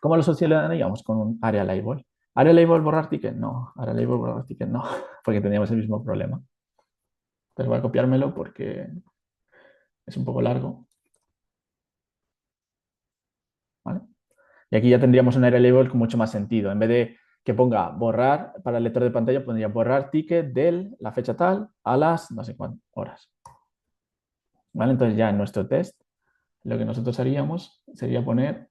¿Cómo lo solucionaríamos con un área label? ¿Área label borrar ticket? No. Área label borrar ticket no, porque teníamos el mismo problema. Entonces voy a copiármelo porque es un poco largo. ¿Vale? Y aquí ya tendríamos un area label con mucho más sentido. En vez de que ponga borrar para el lector de pantalla, pondría borrar ticket de la fecha tal a las no sé cuántas horas. ¿Vale? Entonces ya en nuestro test lo que nosotros haríamos sería poner,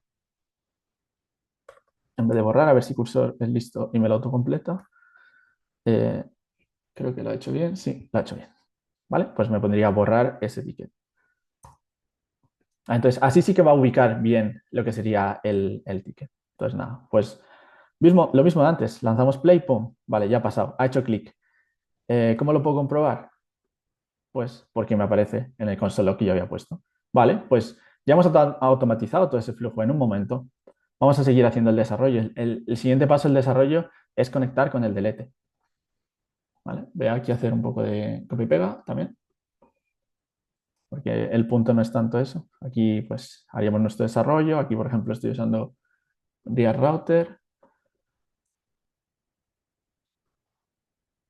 en vez de borrar, a ver si cursor es listo y me lo autocompleta. Eh, Creo que lo ha hecho bien. Sí, lo ha hecho bien. ¿Vale? Pues me pondría borrar ese ticket. Entonces, así sí que va a ubicar bien lo que sería el ticket. Entonces, nada, pues lo mismo de antes. Lanzamos play, pum, vale, ya ha pasado, ha hecho clic. ¿Cómo lo puedo comprobar? Pues porque me aparece en el console log que yo había puesto. Vale, pues ya hemos automatizado todo ese flujo en un momento. Vamos a seguir haciendo el desarrollo. El siguiente paso del desarrollo es conectar con el delete. ¿Vale? Voy aquí a hacer un poco de copy y pega también, porque el punto no es tanto eso. Aquí pues haríamos nuestro desarrollo. Aquí, por ejemplo, estoy usando React Router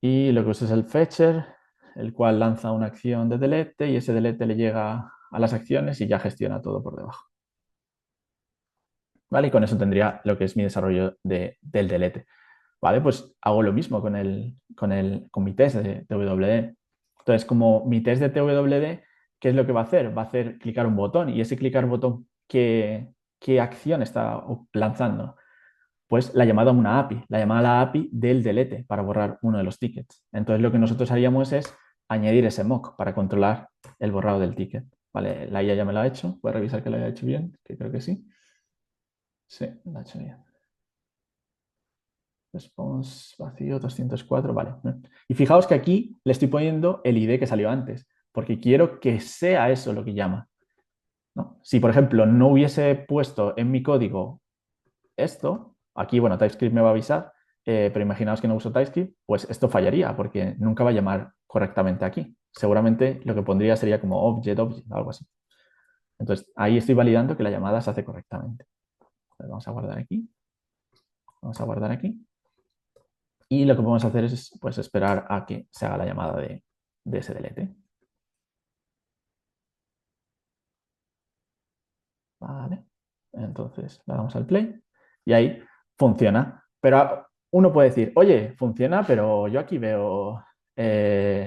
y lo que uso es el fetcher, el cual lanza una acción de delete y ese delete le llega a las acciones y ya gestiona todo por debajo. ¿Vale? Y con eso tendría lo que es mi desarrollo del delete. ¿Vale? Pues hago lo mismo con mi test de TWD. Entonces, como mi test de TWD, ¿qué es lo que va a hacer? Va a hacer clicar un botón y ese clicar botón, ¿qué acción está lanzando? Pues la llamada a una API, la llamada a la API del delete para borrar uno de los tickets. Entonces, lo que nosotros haríamos es añadir ese mock para controlar el borrado del ticket. ¿Vale? La IA ya me lo ha hecho. Voy a revisar que lo haya hecho bien, que creo que sí. Sí, lo ha hecho bien. Response vacío 204, vale. Y fijaos que aquí le estoy poniendo el ID que salió antes, porque quiero que sea eso lo que llama, ¿no? Si, por ejemplo, no hubiese puesto en mi código esto, aquí, bueno, TypeScript me va a avisar, pero imaginaos que no uso TypeScript, pues esto fallaría, porque nunca va a llamar correctamente aquí. Seguramente lo que pondría sería como object, algo así. Entonces, ahí estoy validando que la llamada se hace correctamente. Entonces, vamos a guardar aquí. Vamos a guardar aquí. Y lo que podemos hacer es pues, esperar a que se haga la llamada de ese delete. Vale. Entonces le damos al play y ahí funciona. Pero uno puede decir, oye, funciona, pero yo aquí veo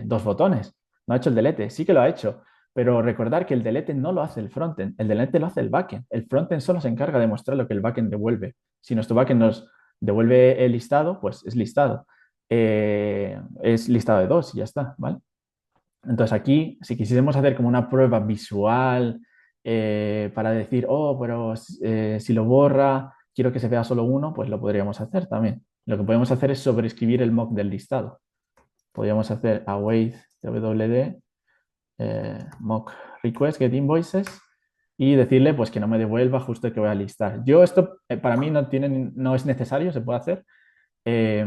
dos botones. No ha hecho el delete. Sí que lo ha hecho. Pero recordar que el delete no lo hace el frontend, el delete lo hace el backend. El frontend solo se encarga de mostrar lo que el backend devuelve. Si nuestro backend nos devuelve el listado, pues es listado. Es listado de dos y ya está, ¿vale? Entonces aquí, si quisiésemos hacer como una prueba visual para decir, oh, pero si lo borra, quiero que se vea solo uno, pues lo podríamos hacer también. Lo que podemos hacer es sobreescribir el mock del listado. Podríamos hacer await wd mock request get invoices y decirle pues que no me devuelva justo el que voy a listar. Yo esto para mí no es necesario, se puede hacer. Eh,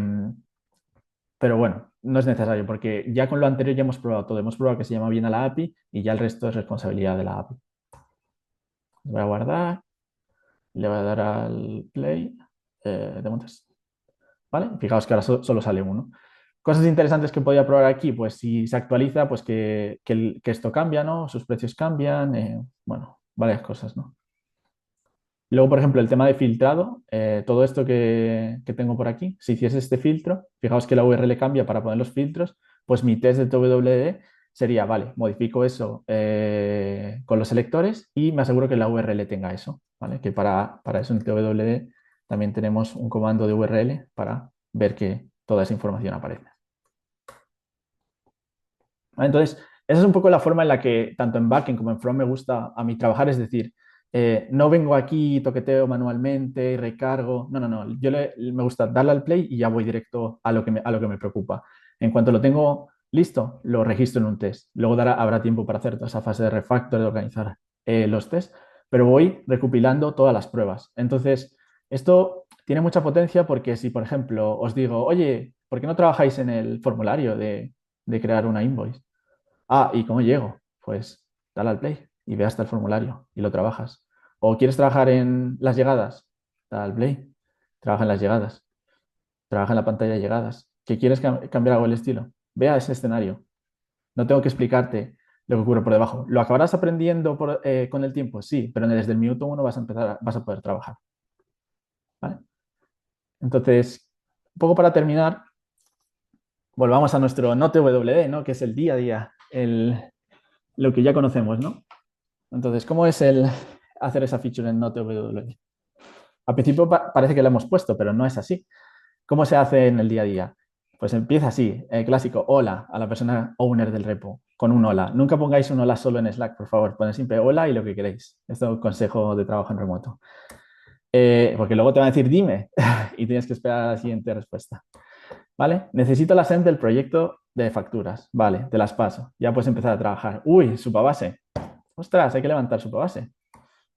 pero bueno, no es necesario porque ya con lo anterior ya hemos probado todo. Hemos probado que se llama bien a la API y ya el resto es responsabilidad de la API. Voy a guardar, le voy a dar al play. Test. ¿Vale? Fijaos que ahora solo sale uno. Cosas interesantes que podía probar aquí, pues si se actualiza, pues que esto cambia, ¿no? Sus precios cambian, bueno, varias cosas, ¿no? Luego, por ejemplo, el tema de filtrado, todo esto que tengo por aquí, si hiciese este filtro, fijaos que la URL cambia para poner los filtros, pues mi test de TWD sería, vale, modifico eso con los selectores y me aseguro que la URL tenga eso, ¿vale? Que para eso en TWD también tenemos un comando de URL para ver que toda esa información aparece. ¿Vale? Entonces, esa es un poco la forma en la que tanto en backend como en front me gusta a mí trabajar, es decir, no vengo aquí, toqueteo manualmente, recargo, no, me gusta darle al play y ya voy directo a lo que me preocupa. En cuanto lo tengo listo, lo registro en un test. Luego habrá tiempo para hacer toda esa fase de refactor, de organizar los tests, pero voy recopilando todas las pruebas. Entonces, esto tiene mucha potencia porque si, por ejemplo, os digo, oye, ¿por qué no trabajáis en el formulario de crear una invoice? Ah, ¿y cómo llego? Pues dale al play y ve hasta el formulario y lo trabajas. ¿O quieres trabajar en las llegadas? Dale al play, trabaja en las llegadas. trabaja en la pantalla de llegadas. ¿Que quieres cambiar algo el estilo? Vea ese escenario. No tengo que explicarte lo que ocurre por debajo. ¿Lo acabarás aprendiendo con el tiempo? Sí, pero desde el minuto uno vas a poder trabajar. ¿Vale? Entonces, un poco para terminar, volvamos a nuestro NoteWD, ¿no? Que es el día a día, lo que ya conocemos, ¿no? Entonces, ¿cómo es el hacer esa feature en NoteWD? Al principio parece que lo hemos puesto, pero no es así. ¿Cómo se hace en el día a día? Pues empieza así, el clásico hola a la persona owner del repo, con un hola. Nunca pongáis un hola solo en Slack, por favor. Poned siempre hola y lo que queréis. Esto es un consejo de trabajo en remoto. Porque luego te van a decir dime y tienes que esperar a la siguiente respuesta. ¿Vale? Necesito la SEM del proyecto de facturas. Vale, te las paso. Ya puedes empezar a trabajar. Uy, supabase. Ostras, hay que levantar supabase.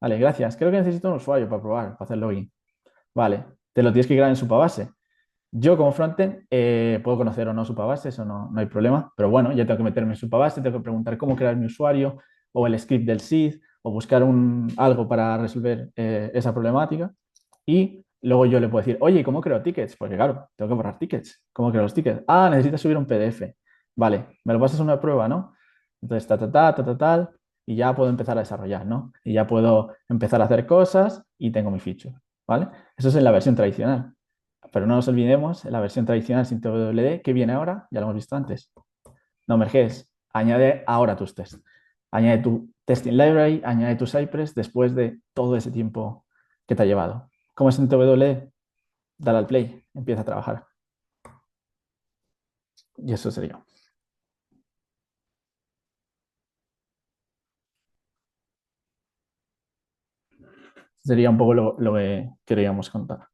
Vale, gracias. Creo que necesito un usuario para probar, para hacer login. Vale, te lo tienes que crear en supabase. Yo como frontend puedo conocer o no supabase, eso no hay problema, pero bueno, ya tengo que meterme en supabase, tengo que preguntar cómo crear mi usuario o el script del SID o buscar algo para resolver esa problemática y luego yo le puedo decir, oye, ¿cómo creo tickets? Porque claro, tengo que borrar tickets. ¿Cómo creo los tickets? Ah, necesitas subir un PDF. Vale, me lo pasas una prueba, ¿no? Entonces, tal, y ya puedo empezar a desarrollar, ¿no? Y ya puedo empezar a hacer cosas y tengo mi feature, ¿vale? Eso es en la versión tradicional. Pero no nos olvidemos, en la versión tradicional sin TWD, ¿qué viene ahora? Ya lo hemos visto antes. No merges, añade ahora tus tests. Añade tu testing library, añade tu Cypress después de todo ese tiempo que te ha llevado. ¿Cómo es en TWD? Dale al play, empieza a trabajar. Y eso sería. Sería un poco lo que queríamos contar.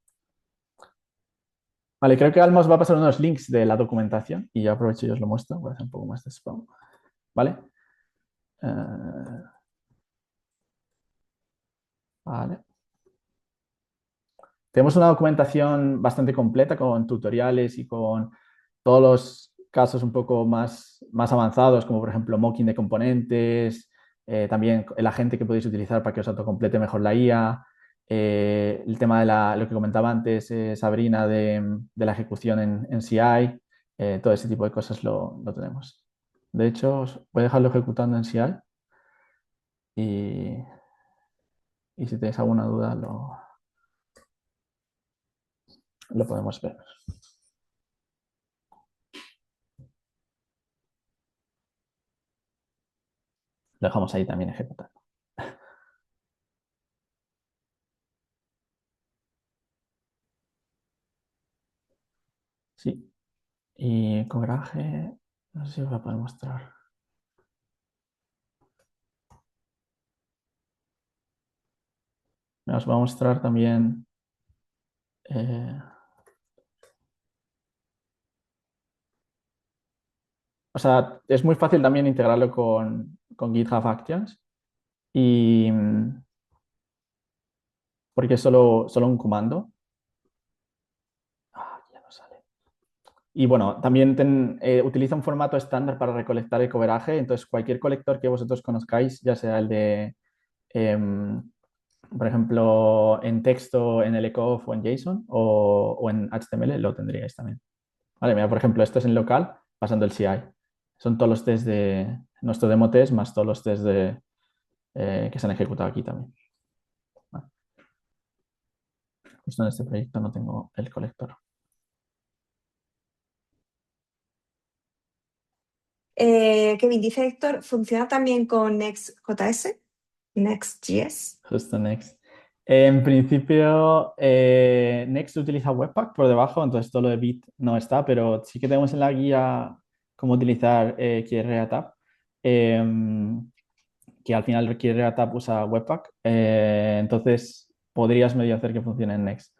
Vale, creo que Alma os va a pasar unos links de la documentación y yo aprovecho y os lo muestro. Voy a hacer un poco más de spam. ¿Vale? Uh, vale. Tenemos una documentación bastante completa con tutoriales y con todos los casos un poco más avanzados, como por ejemplo mocking de componentes, también el agente que podéis utilizar para que os autocomplete mejor la IA, el tema de lo que comentaba antes Sabrina de la ejecución en CI, todo ese tipo de cosas lo tenemos. De hecho, voy a dejarlo ejecutando en CI y, y si tenéis alguna duda lo podemos ver. Lo dejamos ahí también ejecutando. Sí. Y coraje, no sé si os voy a poder mostrar. Os voy a mostrar también. eh, o sea, es muy fácil también integrarlo con GitHub Actions. Y porque es solo un comando. Ah, ya no sale. Y bueno, también utiliza un formato estándar para recolectar el coveraje. Entonces, cualquier colector que vosotros conozcáis, ya sea el de, em, por ejemplo, en texto, en LCOF o en JSON o en HTML, lo tendríais también. Vale, mira, por ejemplo, esto es en local, pasando el CI. Son todos los tests de nuestro demo test más todos los tests que se han ejecutado aquí también. Vale. Justo en este proyecto no tengo el colector. Kevin, dice Héctor, ¿funciona también con Next.js? Next.js. Justo Next. En principio, Next utiliza Webpack por debajo, entonces todo lo de Bit no está, pero sí que tenemos en la guía cómo utilizar QRATAP, que al final QRATAP usa Webpack, entonces podrías medio hacer que funcione en Next.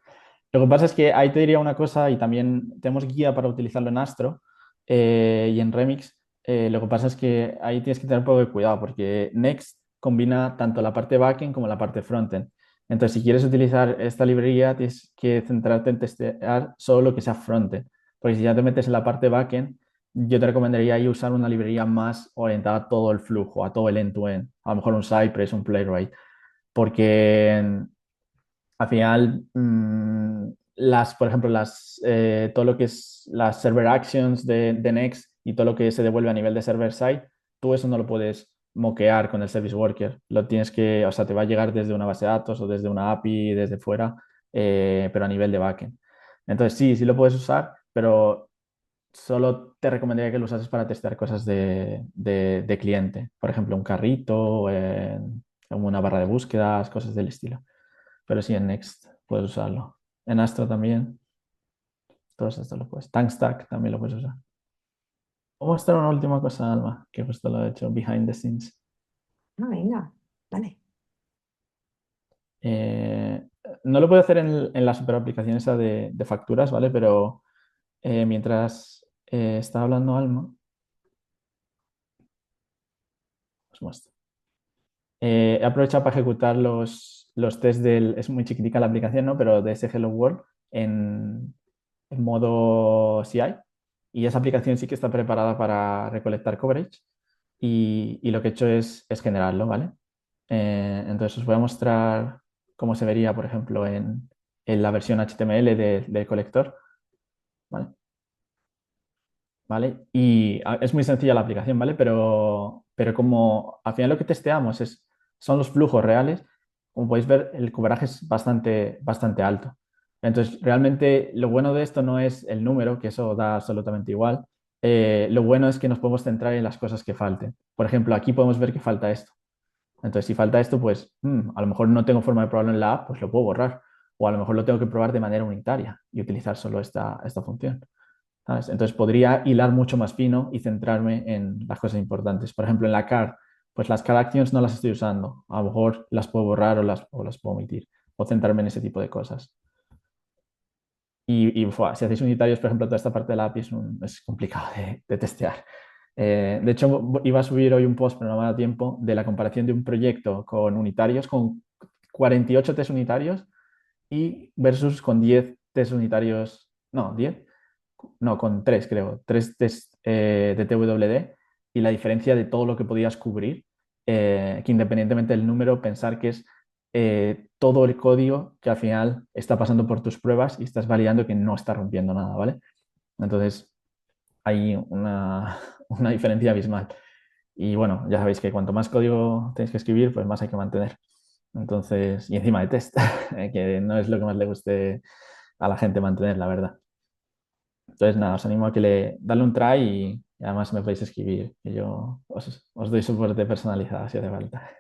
Lo que pasa es que ahí te diría una cosa y también tenemos guía para utilizarlo en Astro y en Remix. Lo que pasa es que ahí tienes que tener un poco de cuidado porque Next combina tanto la parte backend como la parte frontend. Entonces, si quieres utilizar esta librería, tienes que centrarte en testear solo lo que sea frontend. Porque si ya te metes en la parte backend, yo te recomendaría ahí usar una librería más orientada a todo el flujo, a todo el end-to-end. A lo mejor un Cypress, un Playwright. Porque al final por ejemplo, todo lo que es las server actions de Next y todo lo que se devuelve a nivel de server side, tú eso no lo puedes moquear con el service worker. Lo tienes que, o sea, te va a llegar desde una base de datos o desde una API, desde fuera, pero a nivel de backend. Entonces, sí, sí lo puedes usar, pero solo te recomendaría que lo usases para testear cosas de cliente. Por ejemplo, un carrito, una barra de búsquedas, cosas del estilo. Pero sí, en Next puedes usarlo. En Astra también. Todos estos lo puedes. TankStack también lo puedes usar. Vamos a mostrar una última cosa, Alma, que justo lo he hecho behind the scenes. Ah, venga, vale. Eh, no lo puedo hacer en la super aplicación esa de facturas, ¿vale? Pero mientras está hablando Alma, os muestro. He aprovechado para ejecutar los test del... Es muy chiquitica la aplicación, ¿no? Pero de ese Hello World en, en modo CI. Y esa aplicación sí que está preparada para recolectar coverage. Y lo que he hecho es generarlo, ¿vale? Entonces os voy a mostrar cómo se vería, por ejemplo, en la versión HTML del colector, ¿vale? ¿Vale? Y es muy sencilla la aplicación, ¿vale? Pero como al final lo que testeamos son los flujos reales, como podéis ver, el cobraje es bastante alto. Entonces, realmente lo bueno de esto no es el número, que eso da absolutamente igual. Lo bueno es que nos podemos centrar en las cosas que falten. Por ejemplo, aquí podemos ver que falta esto. Entonces, si falta esto, pues a lo mejor no tengo forma de probarlo en la app, pues lo puedo borrar. O a lo mejor lo tengo que probar de manera unitaria y utilizar solo esta función. ¿Sabes? Entonces podría hilar mucho más fino y centrarme en las cosas importantes. Por ejemplo, en la CAR, pues las CAR Actions no las estoy usando. A lo mejor las puedo borrar o las puedo omitir. O centrarme en ese tipo de cosas. Si hacéis unitarios, por ejemplo, toda esta parte de la API es complicado de testear. De hecho, iba a subir hoy un post, pero no me da tiempo, de la comparación de un proyecto con unitarios, con 48 test unitarios y versus con 10 test unitarios, no, 10 no, con 3 creo, 3 test de TWD y la diferencia de todo lo que podías cubrir, que independientemente del número, pensar que es todo el código que al final está pasando por tus pruebas y estás validando que no está rompiendo nada, ¿vale? Entonces hay una diferencia abismal. Y bueno, ya sabéis que cuanto más código tenéis que escribir, pues más hay que mantener. Entonces, y encima de test, que no es lo que más le guste a la gente mantener, la verdad. Entonces, nada, os animo a que darle un try y además me podéis escribir, que yo os doy soporte personalizado si hace falta.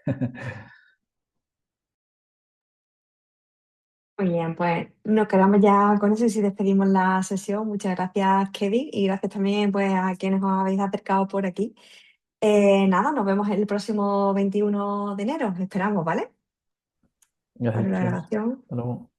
Muy bien, pues nos quedamos ya con eso y si despedimos la sesión. Muchas gracias, Kevin, y gracias también pues, a quienes os habéis acercado por aquí. Nada, nos vemos el próximo 21 de enero, esperamos, ¿vale? Gracias Para a la vosotros. grabación. Hasta luego.